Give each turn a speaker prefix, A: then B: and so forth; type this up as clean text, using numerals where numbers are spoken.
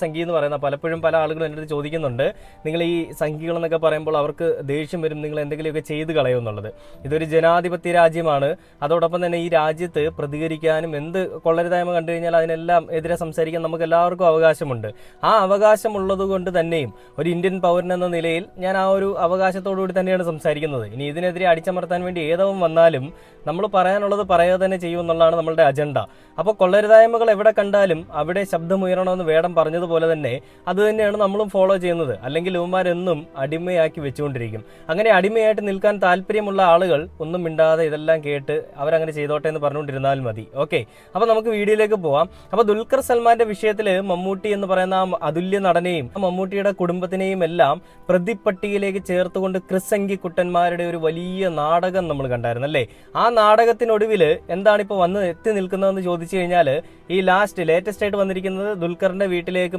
A: സംഖ്യ എന്ന് പറയുന്ന പലപ്പോഴും പല ആളുകളും എൻ്റെ അടുത്ത് ചോദിക്കുന്നുണ്ട്, നിങ്ങൾ ഈ സംഖ്യകൾ എന്നൊക്കെ പറയുമ്പോൾ അവർക്ക് ദേഷ്യം വരും, നിങ്ങൾ എന്തെങ്കിലുമൊക്കെ ചെയ്ത് കളയുമെന്നുള്ളത്. ഇതൊരു ജനാധിപത്യ രാജ്യമാണ്. അതോടൊപ്പം തന്നെ ഈ രാജ്യത്ത് പ്രതികരിക്കാനും എന്ത് കൊള്ളരുതായ്മ കണ്ടു കഴിഞ്ഞാൽ അതിനെല്ലാം എതിരെ സംസാരിക്കാൻ നമുക്ക് എല്ലാവർക്കും അവകാശമുണ്ട്. ആ അവകാശമുള്ളത് കൊണ്ട് തന്നെയും ഒരു ഇന്ത്യൻ പൗരൻ എന്ന നിലയിൽ ഞാൻ ആ ഒരു അവകാശത്തോടുകൂടി തന്നെയാണ് സംസാരിക്കുന്നത്. ഇനി ഇതിനെതിരെ അടിച്ചമർത്താൻ വേണ്ടി ഏതവും വന്നാലും നമ്മൾ പറയാനുള്ളത് പറയാതെ തന്നെ ചെയ്യുമെന്നുള്ളതാണ് നമ്മളുടെ അജണ്ട. അപ്പോൾ കൊള്ളരുതായ്മകൾ എവിടെ കണ്ടാലും അവിടെ ശബ്ദമുയരണമെന്ന് വേടം പറഞ്ഞതുപോലെ തന്നെ അത് തന്നെയാണ് നമ്മളും ഫോളോ ചെയ്യുന്നത്. അല്ലെങ്കിൽ ഇവന്മാരെന്നും അടിമയാക്കി വെച്ചുകൊണ്ടിരിക്കും. അങ്ങനെ അടിമയായിട്ട് നിൽക്കാൻ താല്പര്യമുള്ള ആളുകൾ ഒന്നും മിണ്ടാതെ ഇതെല്ലാം കേട്ട് അവരങ്ങനെ ചെയ്തോട്ടെ എന്ന് പറഞ്ഞുകൊണ്ടിരുന്നാൽ മതി. ഓക്കെ, അപ്പോൾ നമുക്ക് വീഡിയോയിലേക്ക് പോവാം. അപ്പോൾ ദുൽഖർ സൽമാന്റെ വിഷയത്തിൽ മമ്മൂട്ടി എന്ന് പറയുന്ന ആ അതുല്യ നടനെയും മമ്മൂട്ടിയുടെ കുടുംബത്തിനെയും എല്ലാം പ്രതിപ്പട്ടികയിലേക്ക് ചേർത്തുകൊണ്ട് ക്രിസംഗി കുട്ടന്മാരുടെ ഒരു വലിയ നാടകം നമ്മൾ കണ്ടായിരുന്നു അല്ലേ. ആ നാടകത്തിനൊടുവിൽ എന്താണ് ഇപ്പോൾ വന്ന് എത്തി നിൽക്കുന്നതെന്ന് ചോദിച്ചു കഴിഞ്ഞാൽ ഈ ലേറ്റസ്റ്റ് ആയിട്ട് വന്നിരിക്കുന്നത് ദുൽഖറിന്റെ വീട്ടിലേക്ക്